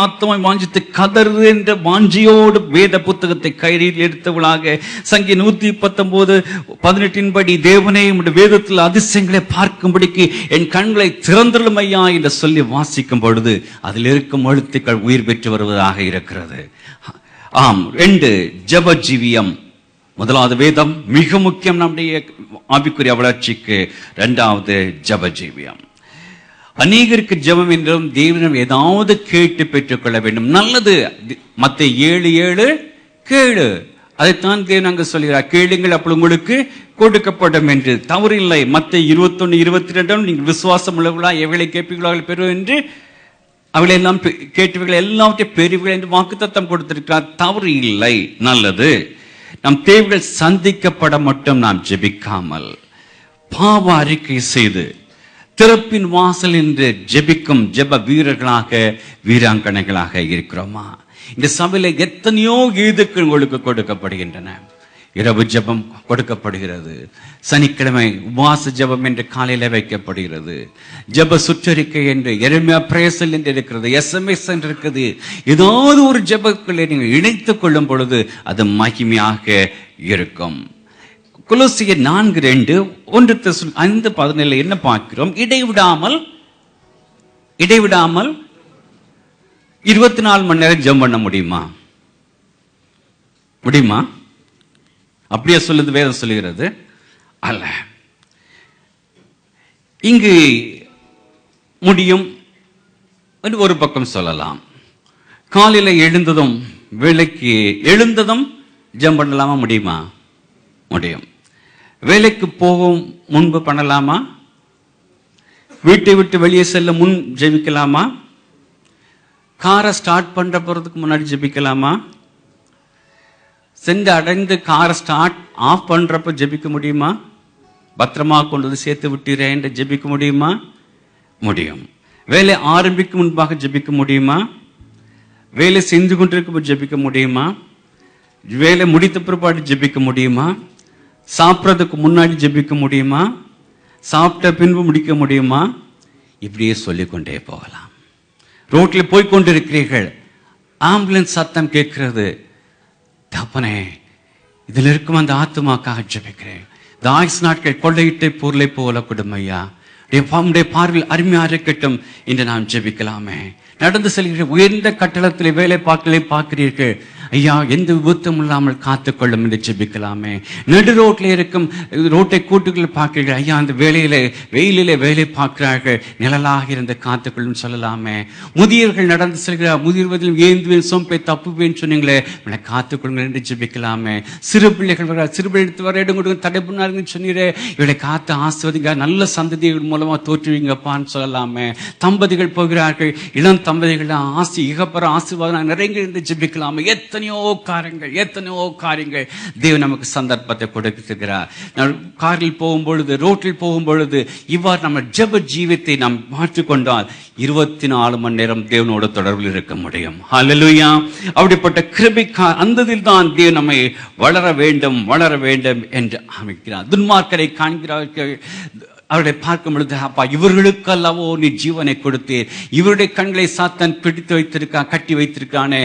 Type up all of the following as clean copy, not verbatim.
ஆத்மாவை வாஞ்சித்து கதறு என்ற வாஞ்சியோடு வேத புத்தகத்தை கையில் எடுத்தவளாக சங்கி 119:18 படி தேவனே உம்முடைய வேதத்தில் அதிசயங்களை பார்க்கும்படிக்கு என் கண்களை திறந்துள்ளம் ஐயா என்று சொல்லி வாசிக்கும் பொழுது அதில் இருக்கும் எழுத்துக்கள் உயிர் பெற்று வருவதாக இருக்கிறது. ஆம், 2 ஜெப ஜீவியம். முதலாவது வேதம் மிக முக்கியம் நம்முடைய ஆவிக்குரிய வளர்ச்சிக்கு. 2வது ஜெப ஜீவியம். அநேகருக்கு ஜெபம் என்றும் தேவனிடம் ஏதாவது கேட்டு பெற்றுக் கொள்ள வேண்டும். நல்லது. மத்தேயு 7:7 கேளு. அதைத்தான் தேவன் அங்கு சொல்கிறார், கேளுங்கள் அப்பொழுது உங்களுக்கு கொடுக்கப்படும் என்று. தவறில்லை. மத்தேயு 21:22 நீங்கள் விசுவாசம் உள்ளவர்களா எவைகளை கேட்பீர்களோ பெறுவோம் என்று அவளை எல்லாம் கேட்டவர்கள் எல்லாவற்றையும் பெறுவீர்கள் என்று வாக்குத்தத்தம் கொடுத்திருக்கிறார். தவறு இல்லை, நல்லது. நம் தேவைகள் சந்திக்கப்பட மட்டும் நாம் ஜெபிக்காமல் பாவ அறிக்கை செய்து திறப்பின் வாசல் என்று ஜெபிக்கும் ஜெப வீரர்களாக வீராங்கனைகளாக இருக்கிறோமா? இந்த சபையில எத்தனையோ கீதுக்கள் உங்களுக்கு கொடுக்கப்படுகின்றன. இரவு ஜெபம் கொடுக்கப்படுகிறது. சனிக்கிழமை உபவாச ஜெபம் என்று காலையில வைக்கப்படுகிறது. ஜெப சுற்றறிக்கை என்று எரேமியா பிரேசல் என்று இருக்கிறது, SMS என்று இருக்குது. ஏதாவது ஒரு ஜெபங்களை நீங்கள் இணைத்துக் கொள்ளும் பொழுது அது மகிமையாக இருக்கும். கொலோசியர் 4:2 1 Thessalonians 5:17 என்ன பார்க்கிறோம்? இடைவிடாமல் 24 மணி நேரம் ஜெபம் பண்ண முடியுமா? அப்படியே சொல்லுது வேதம் சொல்லுகிறது அல்ல. இங்கு முடியும் என்று ஒரு பக்கம் சொல்லலாம். காலையில எழுந்ததும் வேலைக்கு எழுந்ததும் ஜெபம் பண்ணலாமா? முடியுமா? முடியும். வேலைக்கு போகும் முன்பு பண்ணலாமா? வீட்டை விட்டு வெளியே செல்ல முன் ஜெபிக்கலாமா? காரை ஸ்டார்ட் பண்ற போறதுக்கு முன்னாடி ஜெபிக்கலாமா? சென்று அடைந்து காரை ஸ்டார்ட் ஆஃப் பண்றப்ப ஜெபிக்க முடியுமா? பத்திரமா கொண்டு வந்து சேர்த்து விட்டீரேன் என்று ஜெபிக்க முடியுமா? முடியும். வேலை ஆரம்பிக்கும் முன்பாக ஜெபிக்க முடியுமா? வேலை செஞ்சு கொண்டிருக்கும் ஜெபிக்க முடியுமா? வேலை முடித்த பிற்பாடு ஜெபிக்க முடியுமா? சாப்பிட்றதுக்கு முன்னாடி ஜெபிக்க முடியுமா? சாப்பிட்ட பின்பு முடிக்க முடியுமா? இப்படியே சொல்லிக்கொண்டே போகலாம். ரோட்ல போய்கொண்டிருக்கிறீர்கள், ஆம்புலன்ஸ் சத்தம் கேட்கிறது. தப்பனே, இதில் இருக்கும் அந்த ஆத்துமாக்காக ஜெபிக்கிறேன். இந்த ஆயுசு நாட்கள் கொள்ளையிட்ட பொருளை போல கொடுமையா பார்வையில் அருமையா இருக்கட்டும் என்று நாம் ஜெபிக்கலாமே. நடந்து செல்கிற உயர்ந்த கட்டளத்தில் வேலை பார்க்கிறீர்கள், ஐயா எந்த விபத்தும் இல்லாமல் காத்துக்கொள்ளும் என்று ஜெபிக்கலாமே. நடு ரோட்ல இருக்கும் ரோட்டை கூட்டுகள் பார்க்கிறீர்கள், ஐயா அந்த வெயிலிலே வேலை பார்க்கிறார்கள், நிழலாக இருந்து காத்துக்கொள்ளும் சொல்லலாமே. முதியவர்கள் நடந்து செல்கிறார், முதிர்வதில் ஏந்துவேன் சோம்பை தப்புவேன் சொன்னீங்களே, காத்துக்கொள்ளுங்கள் என்று ஜெபிக்கலாமே. சிறு பிள்ளைகள் சிறு பிள்ளை வர இடம் கொடுங்க தடை பண்ணாருன்னு சொன்னீரே, இவளை காத்து ஆசிர்வதிங்க, நல்ல சந்ததிகள் மூலமா தோற்றுவீங்கப்பான்னு சொல்லலாமே. தம்பதிகள் போகிறார்கள், இளம் தம்பதிகள் ஆசி இகப்பற ஆசீர்வாதம் நிறைய என்று ஜெபிக்கலாமே. எத்தனையோ காரியங்கள் தேவன் நமக்கு சந்தர்ப்பத்தை கொடுக்கிறார். காரில் போகும் பொழுது, ரோட்டில் போகும் பொழுது இவ்வாறு நம்ம ஜெப ஜீவியத்தை நாம் மாற்றிக்கொண்டால் 24 மணி நேரம் தேவனோட தொடர்பில் இருக்க முடியும். ஹல்லேலூயா. அப்படிப்பட்ட கிருபை அந்ததில் தான் தேவன் நம்மை வளர வேண்டும் என்று அமைக்கிறார். துன்மார்க்கரை காண்கிறார்கள், அவர்களை பார்க்கும் பொழுது, அப்பா இவர்களுக்கு அல்லவோ நீ ஜீவனை கொடுத்தீர், இவருடைய கண்களை சாத்தான் பிடித்து வைத்திருக்கான், கட்டி வைத்திருக்கானே,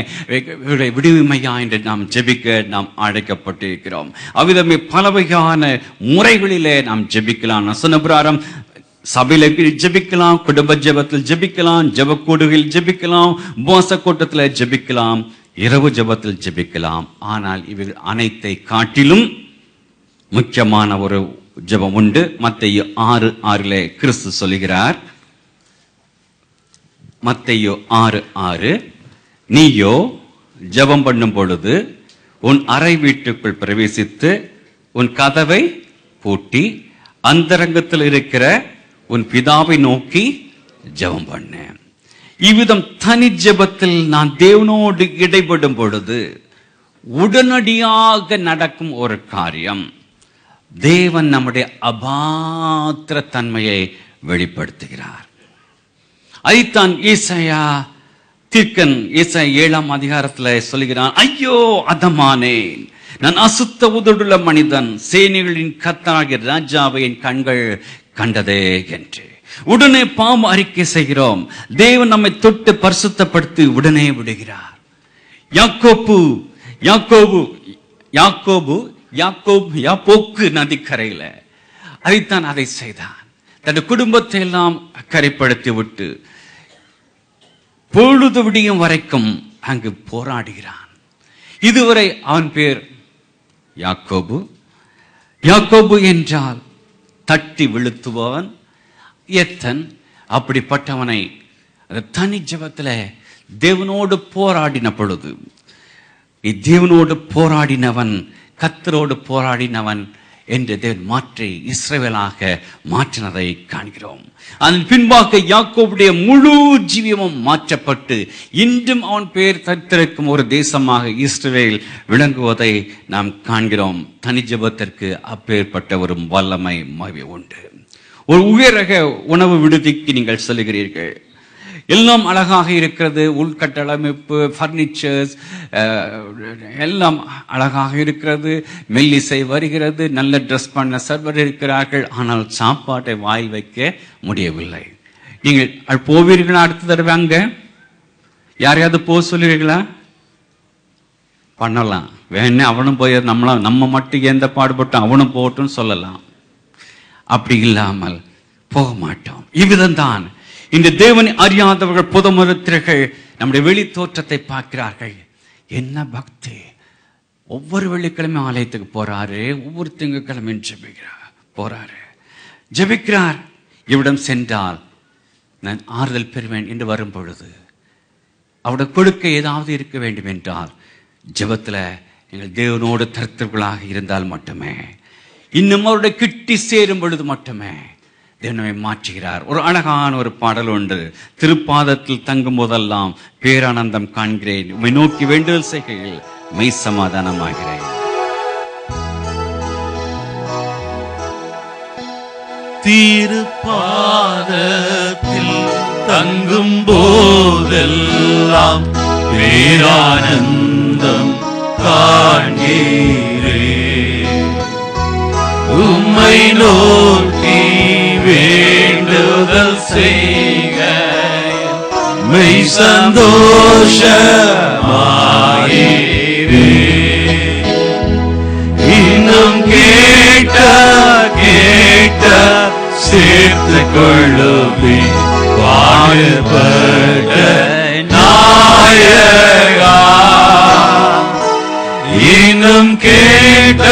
இவருடைய விடுமையா என்று நாம் ஜெபிக்க நாம் அழைக்கப்பட்டிருக்கிறோம். அவ்விதமே பல வகையான முறைகளிலே நாம் ஜெபிக்கலாம். வசனபிரகாரம் சபையில ஜெபிக்கலாம், குடும்ப ஜெபத்தில் ஜெபிக்கலாம், ஜெபக்கூடுகளில் ஜெபிக்கலாம், உபவாச கூட்டத்தில் ஜெபிக்கலாம், இரவு ஜெபத்தில் ஜெபிக்கலாம். ஆனால் இவை அனைத்தை காட்டிலும் முக்கியமான ஒரு ஜெபம் உண்டு. மத்தேயு 6:6 கிறிஸ்து சொல்லுகிறார், மத்தேயு 6:6, நீயோ ஜெபம் பண்ணும் பொழுது உன் அறை வீட்டுக்குள் பிரவேசித்து உன் கதவை பூட்டி அந்தரங்கத்தில் இருக்கிற உன் பிதாவை நோக்கி ஜெபம் பண்ண. இவ்விதம் தனி ஜெபத்தில் நான் தேவனோடு இடைப்படும் பொழுது உடனடியாக நடக்கும் ஒரு காரியம், தேவன் நம்முடைய அபாத்திர தன்மையை வெளிப்படுத்துகிறார். அதைத்தான் ஏசாயா தீர்க்கன் ஏசாயா 7ஆம் அதிகாரத்தில் சொல்கிறான், ஐயோ அதமானேன், நான் அசுத்த உதடுள்ள மனிதன், சேனைகளின் கர்த்தராகிய ராஜாவை என் கண்கள் கண்டதே என்று. உடனே பாவம் அறிக்கை செய்கிறோம். தேவன் நம்மை தொட்டு பரிசுத்தப்படுத்தி உடனே விடுகிறார். யாப்போக்கு நதிக்கரையில அதைத்தான் அதை செய்தான். தன் குடும்பத்தை எல்லாம் அக்கறைப்படுத்தி விட்டு பொழுது விடியும் வரைக்கும் அங்கு போராடுகிறான். இதுவரை அவன் பேர் யாக்கோபு. யாக்கோபு என்றால் தட்டி விழுத்துபவன், எத்தன். அப்படிப்பட்டவனை தனி ஜெபத்தில் தேவனோடு போராடின பொழுது, தேவனோடு போராடினவன், கர்த்தரோடு போராடினவன் என்று தேவன் மாற்றி இஸ்ரவேலாக மாற்றினதை காண்கிறோம். அதன் பின்பாக யாக்கோபுடைய முழு ஜீவியமும் மாற்றப்பட்டு இன்றும் அவன் பெயர் தரித்திருக்கும் ஒரு தேசமாக இஸ்ரவேல் விளங்குவதை நாம் காண்கிறோம். தனி ஜெபத்திற்கு அப்பேற்பட்ட ஒரு வல்லமை உண்டு. ஒரு உயரக உணவு விடுதிக்கு நீங்கள் செல்கிறீர்கள். எல்லாம் அழகாக இருக்கிறது, உள்கட்டமைப்பு, பர்னிச்சர்ஸ் எல்லாம் அழகாக இருக்கிறது, மெல்லிசை வருகிறது, நல்ல ட்ரெஸ் பண்ண சர்வர் இருக்கிறார்கள். ஆனால் சாப்பாட்டை வாய் வைக்க முடியவில்லை. நீங்கள் போவீர்களா? அடுத்த தடவை அங்க யாரையாவது போக சொல்லுவீர்களா? பண்ணலாம். வேணே அவனும் போய் நம்ம மட்டும் எந்த பாடுபட்டோம் அவனும் போகட்டும் சொல்லலாம். அப்படி இல்லாமல் போக மாட்டோம். இவ்விதம்தான் இந்த தேவனை அறியாதவர்கள் புதமருத்திரர்கள் நம்முடைய வெளி தோற்றத்தை பார்க்கிறார்கள். என்ன பக்தி! ஒவ்வொரு வெள்ளிக்கிழமை ஆலயத்துக்கு போறாரு, ஒவ்வொரு திங்கட்கிழமையும் போறாரு, ஜெபிக்கிறார். இவ்விடம் சென்றால் நான் ஆறுதல் பெறுவேன் என்று வரும் பொழுது அவருடைய கொடுக்க ஏதாவது இருக்க வேண்டும் என்றால் ஜெபத்தில் நீங்கள் தேவனோடு தரித்திரர்களாக இருந்தால் மட்டுமே, இன்னும் அவருடைய கிட்டி சேரும் பொழுது மட்டுமே தேவனை மாற்றுகிறார். ஒரு அழகான ஒரு பாடல் உண்டு. திருப்பாதத்தில் தங்கும் போதெல்லாம் பேரானந்தம் காண்கிறேன், உம்மை நோக்கி வேண்டுதல் செய்கையில் மெய் சமாதானமாகிறேன். திருப்பாதத்தில் தங்கும் போதெல்லாம் பேரானந்தம் காண்கிறேன், உம்மை நோக்கி வேண்டுதல் செய்க மெய் சந்தோஷமாயிரே. இன்னும் கேட்ட சேர்த்து கொள்ளுமே பாடுபட்ட நாயகா. இன்னும் கேட்ட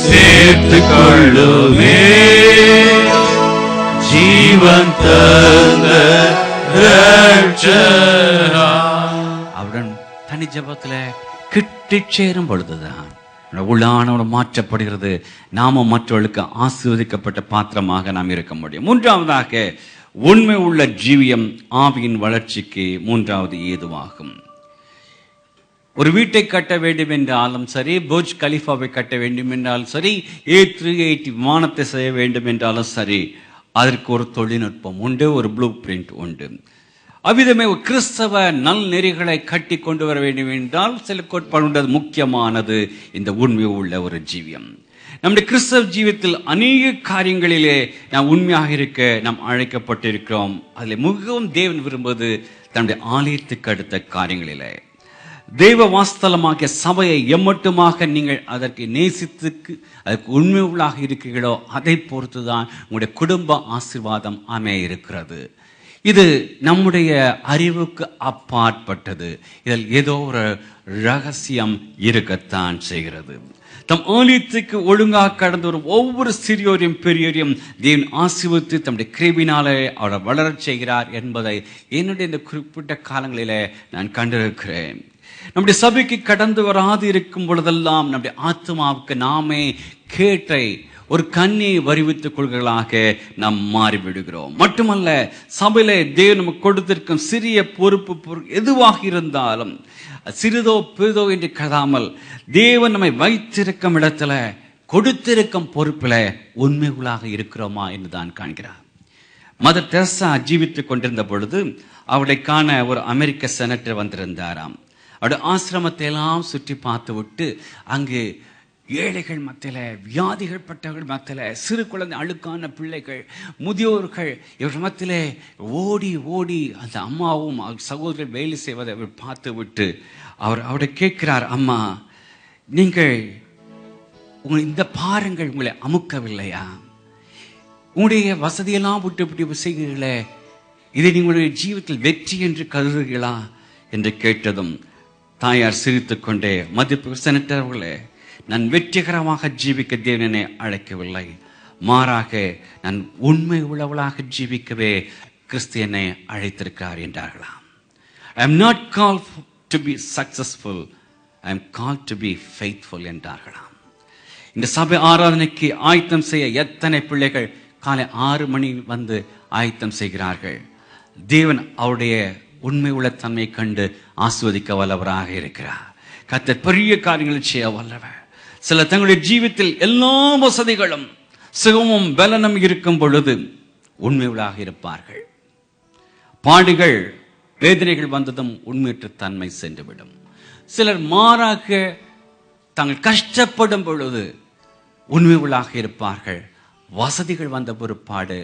சேர்த்து கொள்ளுமே ஜீவன் தந்த ரட்சகா. அவருடன் தனி ஜெபத்துல கிட்டி சேரும் பொழுதுதான் உள்ளானோடு மாற்றப்படுகிறது. நாம மற்றவர்களுக்கு ஆசீர்வதிக்கப்பட்ட பாத்திரமாக நாம் இருக்க முடியும். மூன்றாவதாக, உண்மை உள்ள ஜீவியம் ஆவியின் வளர்ச்சிக்கு மூன்றாவது ஏதுவாகும். ஒரு வீட்டை கட்ட வேண்டும் என்றாலும் சரி, புர்ஜ் கலிஃபாவை கட்ட வேண்டும் என்றாலும் சரி, A380 விமானத்தை செய்ய வேண்டும் என்றாலும் சரி, அதற்கு ஒரு தொழில்நுட்பம் உண்டு, ஒரு ப்ளூ பிரிண்ட் உண்டு. அவ்விதமே ஒரு கிறிஸ்தவ நல் நெறிகளை கட்டி கொண்டு வர வேண்டும் என்றால் சில கோட்பாடு முக்கியமானது இந்த உண்மை உள்ள ஒரு ஜீவியம். நம்முடைய கிறிஸ்தவ ஜீவியத்தில் அநேக காரியங்களிலே நாம் உண்மையாக இருக்க நாம் அழைக்கப்பட்டிருக்கிறோம். அதில் மிகவும் தேவன் விரும்புவது தன்னுடைய ஆலயத்துக்கு அடுத்த காரியங்களிலே தெய்வ வாஸ்தலமாகிய சபையை எம்மட்டுமாக நீங்கள் அதற்கு நேசித்துக்கு அதற்கு உண்மை உள்ளாக இருக்கிறீர்களோ அதை பொறுத்துதான் உங்களுடைய குடும்ப ஆசீர்வாதம் அமைய இருக்கிறது. இது நம்முடைய அறிவுக்கு அப்பாற்பட்டது. இதில் ஏதோ ஒரு ரகசியம் இருக்கத்தான் செய்கிறது. தம் ஆலயத்துக்கு ஒழுங்காக கடந்து வரும் ஒவ்வொரு சிறியோரையும் பெரியோரையும் தேவன் ஆசீர்வதித்து தம்முடைய கிருபையினாலே அவரை வளரச் செய்கிறார் என்பதை என்னுடைய இந்த குறிப்பிட்ட காலங்களிலே நான் கண்டிருக்கிறேன். நம்முடைய சபைக்கு கடந்து வராது இருக்கும் பொழுதெல்லாம் நம்முடைய ஆத்மாவுக்கு நாமே கேட்டை ஒரு கண்ணியை வருவித்துக் கொள்களாக நாம் மாறிவிடுகிறோம். மட்டுமல்ல, சபையிலே தேவன் நமக்கு கொடுத்திருக்கும் சிறிய பொறுப்பு எதுவாக இருந்தாலும் சிறிதோ பெரிதோ என்று கருதாமல் தேவன் நம்மை வைத்திருக்கும் இடத்துல கொடுத்திருக்கும் பொறுப்பில் உண்மைகளாக இருக்கிறோமா என்று தான் காண்கிறார். மதர் தெரசா ஜீவித்துக் கொண்டிருந்த பொழுது அவளை காண ஒரு அமெரிக்க செனட்டர் வந்திருந்தாராம். அவருடைய ஆசிரமத்தை எல்லாம் சுற்றி பார்த்து விட்டு அங்கு ஏழைகள் மத்தியில், வியாதிகள் பட்டவர்கள் மத்தியில், சிறு குழந்தை, அழுக்கான பிள்ளைகள், முதியோர்கள், இவர் மத்தியிலே ஓடி ஓடி அந்த அம்மாவும் சகோதரர் வேலை செய்வதை அவர் பார்த்து விட்டு அவரை கேட்கிறார், அம்மா நீங்கள் இந்த பாரங்கள் உங்களை அமுக்கவில்லையா? உங்களுடைய வசதியெல்லாம் விட்டு இப்படி செய்கிறீர்களே, இதை நீங்களுடைய ஜீவிதத்தில் வெற்றி என்று கருதுகிறீர்களா என்று கேட்டதும் தாயார் சிரித்துக் கொண்டே, மதிப்பு செனட்டர்களே, நான் வெற்றிகரமாக ஜீவிக்க தேவனை அழைக்கவில்லை, மாறாக நான் உண்மை உள்ளவளாக ஜீவிக்கவே கிறிஸ்து என்னை அழைத்திருக்கிறார் என்றார்களாம். I am not called to be successful, I am called to be faithful என்றார்களாம். இந்த சபை ஆராதனைக்கு ஆயத்தம் செய்ய எத்தனை பிள்ளைகள் காலை 6 மணி வந்து ஆயத்தம் செய்கிறார்கள். தேவன் அவருடைய உண்மை உள்ள தன்மை கண்டு ஆஸ்வதிக்க வல்லவராக இருக்கிறார். கர்த்தர் பெரிய காரியங்களை செய்ய வல்லவர். சில தங்களுடைய ஜீவிதத்தில் எல்லா வசதிகளும் சுகமும் பலனும் இருக்கும் பொழுது உண்மையுள்ளாக இருப்பார்கள். பாடுகள் வேதனைகள் வந்ததும் உண்மையற்ற தன்மை சென்றுவிடும். சிலர் மாறாக தாங்கள் கஷ்டப்படும் பொழுது உண்மையுள்ளாக இருப்பார்கள். வசதிகள் வந்த பொறுப்பாடு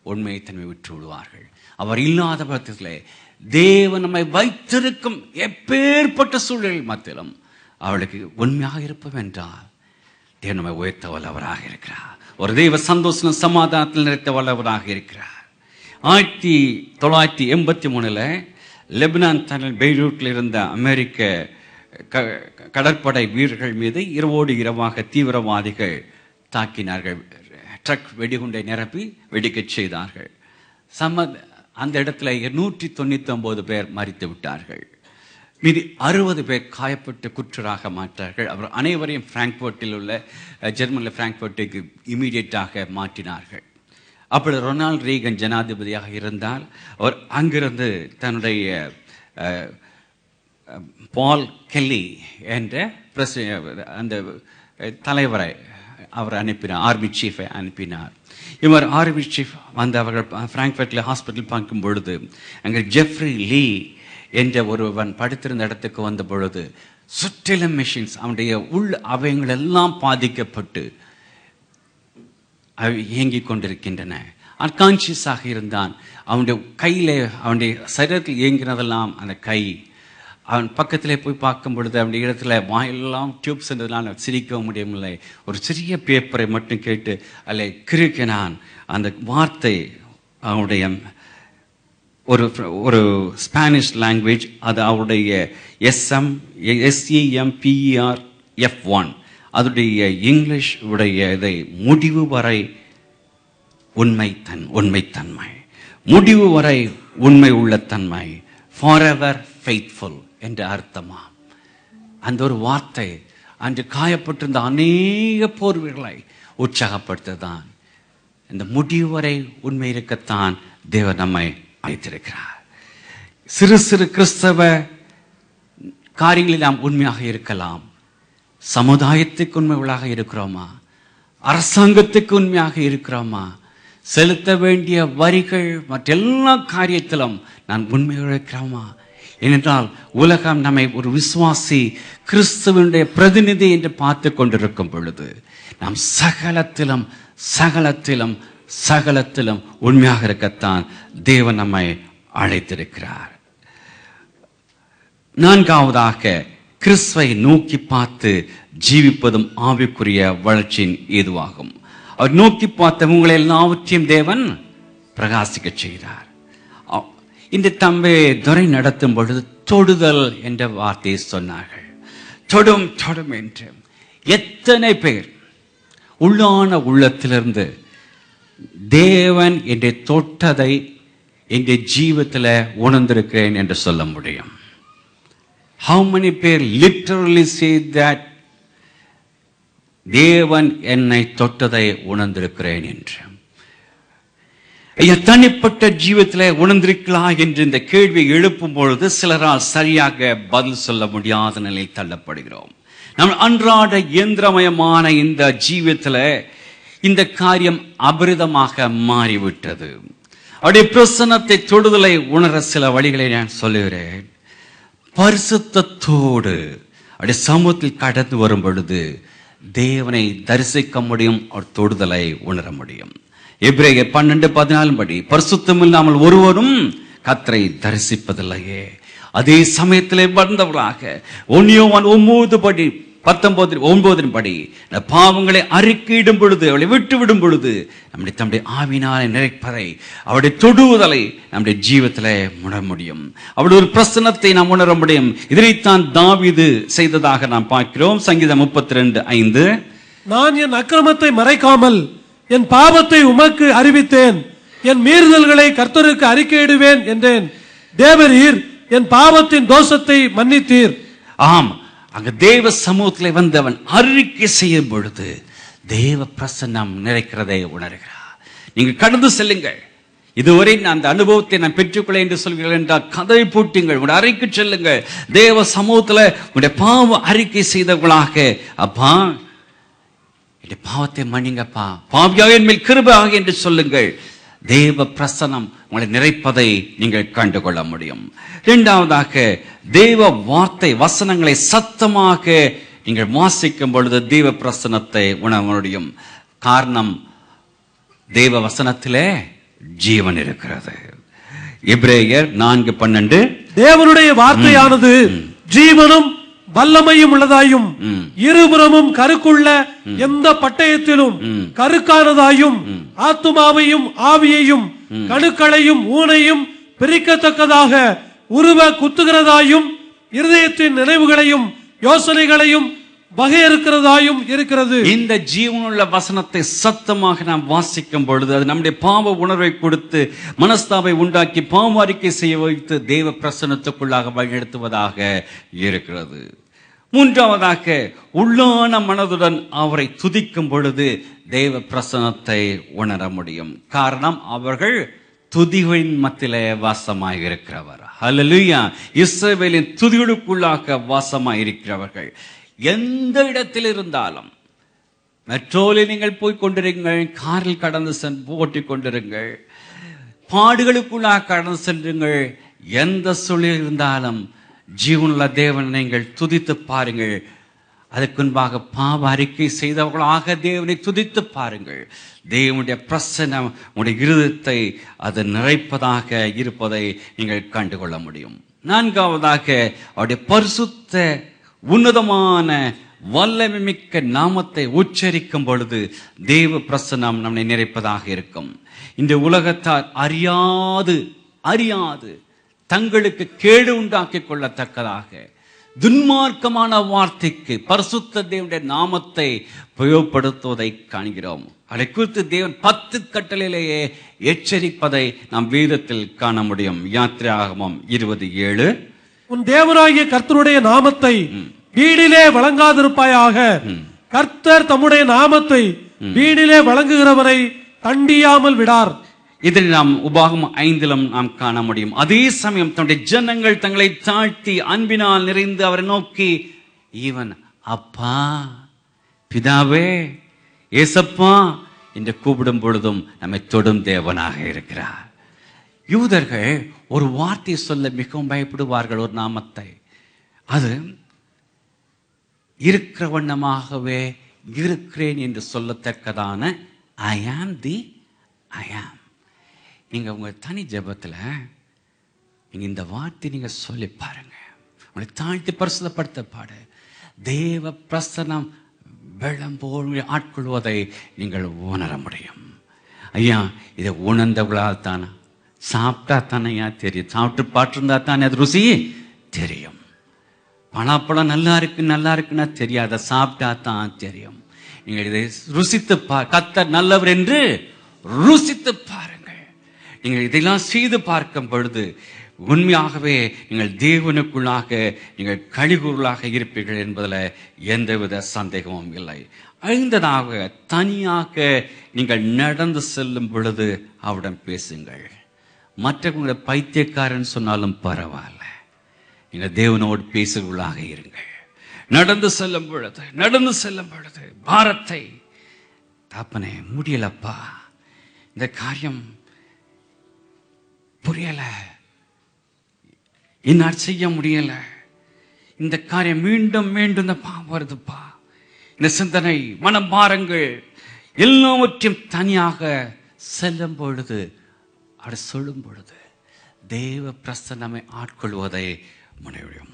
உண்மையை தன்மை விட்டு விடுவார்கள். அவர் இல்லாத பட்சத்திலே தேவன் நம்மை வைத்திருக்கும் எப்பேற்பட்ட சூழலில் மத்தியிலும் அவளுக்கு உண்மையாக இருப்போம் என்றால் தேவன் நம்மை உயர்த்த வல்லவராக இருக்கிறார். ஒரு தெய்வ சந்தோஷம் சமாதானத்தில் நிறைத்த வல்லவராக இருக்கிறார். 1983 லெபனான் தனல் பெய்ரூட்டில் இருந்த அமெரிக்க கடற்படை வீரர்கள் மீது இரவோடு இரவாக தீவிரவாதிகள் தாக்கினார்கள். ட்ரக் வெடிகுண்டை நிரப்பி வெடிக்கச் செய்தார்கள். அந்த இடத்துல 199 பேர் மரித்து விட்டார்கள். மீதி 60 பேர் காயப்பட்டு குற்றராக மாற்றார்கள். அவர் அனைவரையும் பிராங்க்பர்ட்டில் உள்ள ஜெர்மனியில் பிராங்க்பர்ட்டுக்கு இமீடியட்டாக மாற்றினார்கள். அப்பொழுது ரொனால்ட் ரீகன் ஜனாதிபதியாக இருந்தால் அவர் அங்கிருந்து தன்னுடைய பால் கெல்லி என்ற அந்த தலைவரை அவர் அனுப்பினார், ஆர்மி சீஃபை அனுப்பினார். இவர் ஆர்மி சீஃப் வந்து அவர்கள் பிராங்க்பர்ட்டில் ஹாஸ்பிட்டல் பார்க்கும் பொழுது அங்கே ஜெஃப்ரி லீ என்ற ஒருவன் படுத்திருந்த இடத்துக்கு வந்த பொழுது சுற்றிலும் மிஷின்ஸ், அவனுடைய உள் அவயங்கள் எல்லாம் பாதிக்கப்பட்டு இயங்கிக் கொண்டிருக்கின்றன. அன்கான்சியஸாக இருந்தான். அவனுடைய கையில், அவனுடைய சரீரத்தில் இயங்கினதெல்லாம் அந்த கை. அவன் பக்கத்திலே போய் பார்க்கும் பொழுது அவனுடைய இடத்துல வாயெல்லாம் டியூப்ஸ் இருந்ததுனால சிரிக்கவும் முடியவில்லை. ஒரு சிறிய பேப்பரை மட்டும் கேட்டு அதில் கிறுக்கினான். அந்த வார்த்தை அவனுடைய ஒரு ஸ்பானிஷ் லாங்குவேஜ், அது அவருடைய SEMPERF1, அதனுடைய இங்கிலீஷ் உடைய இதை முடிவு வரை உண்மைத்தன்மை, முடிவு வரை உண்மை உள்ள தன்மை, ஃபாரெவர் ஃபெய்த்ஃபுல் என்ற அர்த்தமா. அந்த ஒரு வார்த்தை அன்று காயப்பட்டிருந்த அநேக போர்வீர்களை உற்சாகப்படுத்ததான். இந்த முடிவு வரை உண்மை இருக்கத்தான் தேவன் நம்மை அழைத்திருக்கிறார். சிறு சிறு கிறிஸ்தவ காரியங்களில் நாம் உண்மையாக இருக்கலாம். சமுதாயத்துக்கு உண்மைகளாக இருக்கிறோமா? அரசாங்கத்துக்கு உண்மையாக இருக்கிறோமா? செலுத்த வேண்டிய வரிகள் மற்ற எல்லா காரியத்திலும் நான் உண்மையாக இருக்கிறோமா? ஏனென்றால் உலகம் நம்மை ஒரு விசுவாசி கிறிஸ்துவனுடைய பிரதிநிதி என்று பார்த்து கொண்டிருக்கும் பொழுது நாம் சகலத்திலும் சகலத்திலும் சகலத்திலும் உண்மையாக இருக்கத்தான் தேவன் நம்மை அழைத்திருக்கிறார். 4வதாக கிறிஸ்துவை நோக்கி பார்த்து ஜீவிப்பதும் ஆவிக்குரிய வளர்ச்சியின் ஏதுவாகும். அவர் நோக்கி பார்த்த உங்களை எல்லாவற்றையும் தேவன் பிரகாசிக்க செய்கிறார். இந்த தம்பி துறை நடத்தும் பொழுது தொடுதல் என்ற வார்த்தையை சொன்னார்கள். தொடும் தொடும் என்று எத்தனை பேர் உள்ளான உள்ளத்திலிருந்து தேவன் என்னை தொட்டதை என் ஜீவத்தில் உணர்ந்திருக்கிறேன் என்று சொல்ல முடியும்? How many பேர் literally say that தேவன் என்னை தொட்டதை உணர்ந்திருக்கிறேன் என்று? தனிப்பட்ட ஜீவத்தில் உணர்ந்திருக்கலாம் என்று இந்த கேள்வியை எழுப்பும் பொழுது சிலரால் சரியாக பதில் சொல்ல முடியாத நிலையில் தள்ளப்படுகிறோம். நம்ம அன்றாட இயந்திரமயமான இந்த ஜீவத்தில் இந்த காரியம் அபரிதமாக மாறிவிட்டது. அவருடைய பிரசன்னத்தை தொடுதலை உணர சில வழிகளை நான் சொல்லுகிறேன். பரிசுத்தத்தோடு அவருடைய சமூகத்தில் கடந்து வரும் பொழுது தேவனை தரிசிக்க முடியும், அவர் தொடுதலை உணர முடியும். எபிரேயர் 12:14 படி பரிசுத்தம் இல்லாமல் ஒருவரும் கர்த்தரை தரிசிப்பதில்லையே. அதே சமயத்திலே வந்தவர்களாக 9 படி 19 படி பாவங்களை அறிக்கையிடும் பொழுது, அவளை விட்டுவிடும் பொழுது தம்முடைய ஆவினாலே நிறைப்பதை, அவருடைய தொடுதலை நம்முடைய ஜீவத்திலே உணர முடியும். அவருடைய ஒரு பிரசன்னத்தை நாம் உணர முடியும். இதனைத்தான் தாவீது செய்ததாக நாம் பார்க்கிறோம். சங்கீதம் 32:5, நான் என் அக்கிரமத்தை மறைக்காமல் என் பாவத்தை உமக்கு அறிவித்தேன், என் மீறுதல்களை கர்த்தருக்கு அறிக்கையிடுவேன் என்றேன். தேவரீர் என் பாவத்தின் தோஷத்தை மன்னித்தீர். ஆம், அங்க தேவ சமூகத்திலே வந்தவன் அறிக்கை செய்யும் பொழுது தேவ பிரசன்னம் நிறைக்கிறதை உணர்கிறார். நீங்க கடந்து செல்லுங்கள். இதுவரை நான் அந்த அனுபவத்தை நான் பெற்றுக்கொள்ள என்று சொல்கிறேன் என்றால் கதவை பூட்டுங்கள், உங்களுடைய அறிக்கை செல்லுங்கள். தேவ சமூகத்துல உங்களுடைய பாவ அறிக்கை செய்தவர்களாக, அப்பா என்னுடைய பாவத்தை மன்னிங்கப்பா, பாவியாக என் மேல் கிருபையாக என்று சொல்லுங்கள். தேவ பிரசன்னம் உங்களை நிறைப்பதை நீங்கள் கண்டுகொள்ள முடியும். இரண்டாவதாக, தேவ வார்த்தை வசனங்களை சத்தமாக நீங்கள் வாசிக்கும் பொழுது தேவ பிரசன்னத்தை உணர முடியும். காரணம், தேவ வசனத்திலே ஜீவன் இருக்கிறது. எபிரேயர் 4:12, தேவனுடைய வார்த்தையானது ஜீவனும் வல்லமையும் உள்ளதாயும் இருபுறமும் கருக்குள்ள எந்த பட்டயத்திலும் கருக்கானதாயும் ஆத்துமாவையும் ஆவியையும் கணுக்களையும் ஊனையும் பிரிக்கத்தக்கதாக உருவ குத்துகிறதாயும் இருதயத்தின் நினைவுகளையும் யோசனைகளையும் வகையறுக்கிறதாயும் இருக்கிறது. இந்த ஜீவனுள்ள வசனத்தை சத்தமாக நாம் வாசிக்கும் பொழுது அது நம்முடைய பாவ உணர்வை கொடுத்து மனஸ்தாபை உண்டாக்கி பாவ அறிக்கை செய்ய வைத்து தேவ பிரசன்னத்துக்குள்ளாக வழிநடத்துவதாக இருக்கிறது. மூன்றாவதாக, உள்ளான மனதுடன் அவரை துதிக்கும் பொழுது தேவ பிரசன்னத்தை உணர முடியும். காரணம், அவர்கள் துதிகளின் மத்தியிலே வாசமாய் இருக்கிறவர். ஹல்லேலூயா. இஸ்ரவேலின் துதிகளுக்குள்ளாக வாசமாய் இருக்கிறவர்கள். எந்த இடத்தில் இருந்தாலும், மெட்ரோவில் நீங்கள் போய் கொண்டிருங்கள், காரில் கடந்து ஓட்டிக் கொண்டிருங்கள், பாடுகளுக்குள்ளாக கடந்து செல்லுங்கள், எந்த சூழலில் இருந்தாலும் ஜீவனுள்ள தேவனை நீங்கள் துதித்து பாருங்கள். அதற்கு முன்பாக பாவ அறிக்கை செய்தவர்களாக தேவனை துதித்து பாருங்கள். தேவனுடைய பிரசன்னம் உங்களுடைய இருதயத்தை அது நிறைப்பதாக இருப்பதை நீங்கள் கண்டுகொள்ள முடியும். நான்காவதாக, அவருடைய பரிசுத்த உன்னதமான வல்லமை மிக்க நாமத்தை உச்சரிக்கும் பொழுது தேவ பிரசன்னம் நம்மை நிறைப்பதாக இருக்கும். இந்த உலகத்தார் அறியாது தங்களுக்கு கேடு உண்டாக்கிக் கொள்ளத்தக்கதாக துன்மார்க்கமான வார்த்தைக்கு பரிசுத்த தேவனுடைய நாமத்தை பிரயோகப்படுத்துவதை காண்கிறோம். அதை குறித்து தேவன் 10 கட்டளையிலேயே எச்சரிப்பதை நாம் வேதத்தில் காண முடியும். யாத்திராகமம் 20:7, உன் தேவனாகிய கர்த்தருடைய நாமத்தை வீணிலே வழங்காதிருப்பாயாக. கர்த்தர் தம்முடைய நாமத்தை வீணிலே வழங்குகிறவரை தண்டியாமல் விடார். இதை நாம் உபாகமம் 5 நாம் காண முடியும். அதே சமயம் தன்னுடைய ஜனங்கள் தங்களை தாழ்த்தி அன்பினால் நிறைந்து அவரை நோக்கி, ஈவன் அப்பா, பிதாவே, ஏசப்பா என்று கூப்பிடும் பொழுதும் நம்மை தொடும் தேவனாக இருக்கிறார். யூதர்கள் ஒரு வார்த்தை சொல்ல மிகவும் பயப்படுவார்கள். ஒரு நாமத்தை, அது இருக்கிற வண்ணமாகவே இருக்கிறேன் என்று சொல்லத்தக்கதான ஐ ஆம் தி ஐ ஆம். நீங்க உங்க தனி ஜெபத்துல நீங்க இந்த வார்த்தை நீங்க சொல்லி பாருங்க. உங்களை தாழ்த்தி பரிசுத்தப்படுத்த பாடு. தேவ பிரசன்னம் வெள்ளம் போல் ஆட்கொள்வதை நீங்கள் உணர முடியும். ஐயா, இதை உணர்ந்தவர்களால் தானே, சாப்பிட்டா தானேயா தெரியும். சாப்பிட்டு பாட்டிருந்தா தானே அது ருசி தெரியும். பலாப்பழம் நல்லா இருக்குன்னா தெரியாத, சாப்பிட்டா தான் தெரியும். நீங்கள் இதை ருசித்து கர்த்தர் நல்லவர் என்று ருசித்து பாருங்கள். நீங்கள் இதெல்லாம் செய்து பார்க்கும் பொழுது உண்மையாகவே நீங்கள் தேவனுக்குள்ளாக நீங்கள் கழிவுகளாக இருப்பீர்கள் என்பதில் எந்தவித சந்தேகமும் இல்லை. ஐந்ததாக, தனியாக நீங்கள் நடந்து செல்லும் பொழுது அவரிடம் பேசுங்கள். மற்றவங்களை பைத்தியக்காரன் சொன்னாலும் பரவாயில்ல, நீங்கள் தேவனோடு பேசுவர்களாக இருங்கள். நடந்து செல்லும் பொழுது பாரத்தை, தாப்பனே முடியலப்பா, இந்த காரியம் புரியல, என்னால் செய்ய முடியல, இந்த காரியம் மீண்டும் மீண்டும் பாவம் வருதுப்பா, இந்த சிந்தனை, மனபாரங்கள் எல்லாவற்றையும் தனியாக செல்லும் பொழுது, அப்படி சொல்லும் பொழுது தேவ பிரசன்னமை ஆட்கொள்வதை முனைவிடும்.